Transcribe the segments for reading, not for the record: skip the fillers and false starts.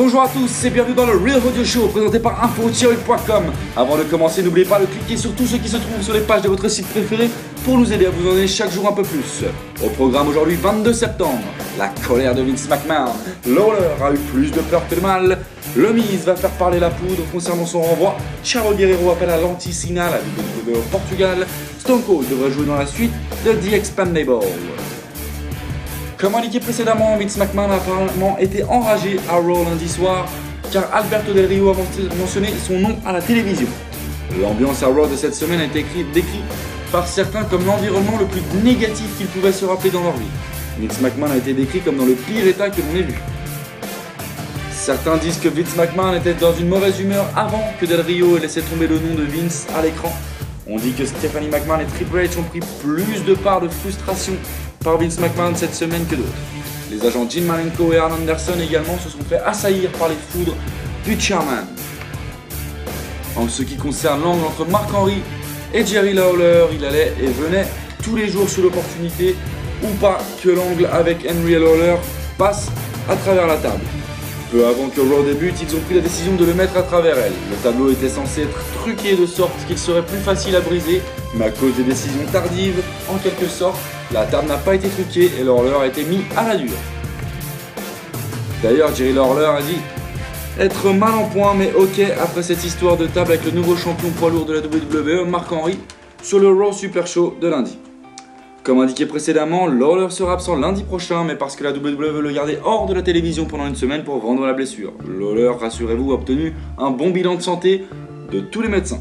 Bonjour à tous et bienvenue dans le Real Audio Show présenté par info-com. Avant de commencer, n'oubliez pas de cliquer sur tout ce qui se trouve sur les pages de votre site préféré pour nous aider à vous en donner chaque jour un peu plus. Au programme aujourd'hui, 22 septembre, la colère de Vince McMahon. Lawler a eu plus de peur que de mal. Le Miz va faire parler la poudre concernant son renvoi. Chavo Guerrero appelle à l'anti-Cena, la WWE au Portugal. Stone Cold devrait jouer dans la suite de The Expendables. Comme indiqué précédemment, Vince McMahon a apparemment été enragé à Raw lundi soir car Alberto Del Rio a mentionné son nom à la télévision. L'ambiance à Raw de cette semaine a été décrite par certains comme l'environnement le plus négatif qu'ils pouvaient se rappeler dans leur vie. Vince McMahon a été décrit comme dans le pire état que l'on ait vu. Certains disent que Vince McMahon était dans une mauvaise humeur avant que Del Rio ait laissé tomber le nom de Vince à l'écran. On dit que Stephanie McMahon et Triple H ont pris plus de part de frustration par Vince McMahon cette semaine que d'autres. Les agents Jim Malenko et Arn Anderson également se sont fait assaillir par les foudres du chairman. En ce qui concerne l'angle entre Mark Henry et Jerry Lawler, il allait et venait tous les jours sous l'opportunité ou pas que l'angle avec Henry et Lawler passe à travers la table. Peu avant que Raw débute, ils ont pris la décision de le mettre à travers elle. Le tableau était censé être truqué de sorte qu'il serait plus facile à briser, mais à cause des décisions tardives, en quelque sorte, la table n'a pas été truquée et Lawler a été mis à la dure. D'ailleurs, Jerry Lawler a dit être mal en point, mais ok, après cette histoire de table avec le nouveau champion poids lourd de la WWE, Mark Henry, sur le Raw Super Show de lundi. Comme indiqué précédemment, Lawler sera absent lundi prochain, mais parce que la WWE veut le garder hors de la télévision pendant une semaine pour vendre la blessure. Lawler, rassurez-vous, a obtenu un bon bilan de santé de tous les médecins.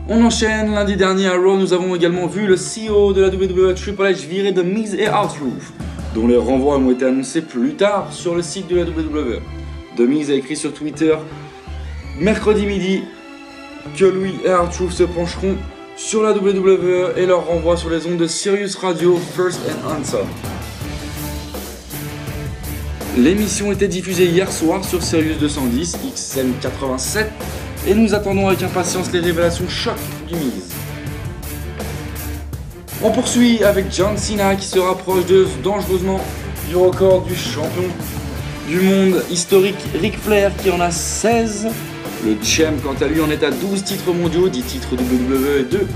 On enchaîne, lundi dernier à Raw, nous avons également vu le CEO de la WWE, Triple H, virer The Miz et R-Truth, dont les renvois ont été annoncés plus tard sur le site de la WWE. The Miz a écrit sur Twitter mercredi midi que lui et R-Truth se pencheront sur la WWE et leur renvoi sur les ondes de Sirius Radio First and Answer. L'émission était diffusée hier soir sur Sirius 210, XM 87, et nous attendons avec impatience les révélations choc du Miz. On poursuit avec John Cena qui se rapproche dangereusement du record du champion du monde historique Ric Flair qui en a 16. Le champ, quant à lui, en est à 12 titres mondiaux, 10 titres WWE et 2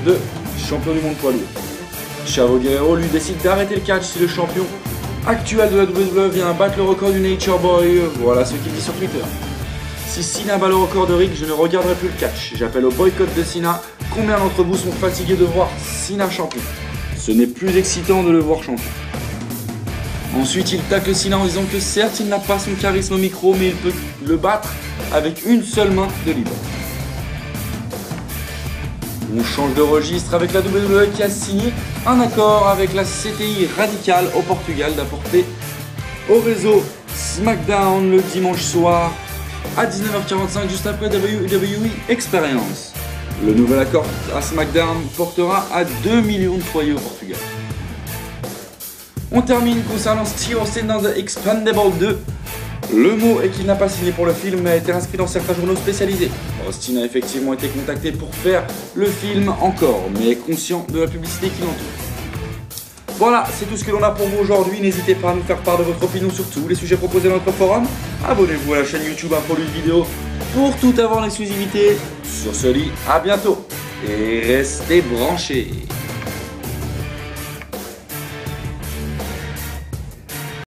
de champion du monde poids lourd. Chavo Guerrero, lui, décide d'arrêter le catch si le champion actuel de la WWE vient battre le record du Nature Boy. Voilà ce qu'il dit sur Twitter. Si Cena bat le record de Ric, je ne regarderai plus le catch. J'appelle au boycott de Cena. Combien d'entre vous sont fatigués de voir Cena champion? Ce n'est plus excitant de le voir champion. Ensuite, il tacle Cena en disant que certes, il n'a pas son charisme au micro, mais il peut le battre avec une seule main de libre. On change de registre avec la WWE qui a signé un accord avec la CTI Radical au Portugal d'apporter au réseau SmackDown le dimanche soir à 19h45 juste après WWE Experience. Le nouvel accord à SmackDown portera à 2 millions de foyers au Portugal. On termine concernant Steve Austin dans The Expendables 2. Le mot est qu'il n'a pas signé pour le film mais a été inscrit dans certains journaux spécialisés. Austin a effectivement été contacté pour faire le film encore, mais est conscient de la publicité qui l'entoure. Voilà, c'est tout ce que l'on a pour vous aujourd'hui. N'hésitez pas à nous faire part de votre opinion sur tous les sujets proposés dans notre forum. Abonnez-vous à la chaîne YouTube Infolude Vidéo pour tout avoir en exclusivité. Sur ce lit, à bientôt et restez branchés.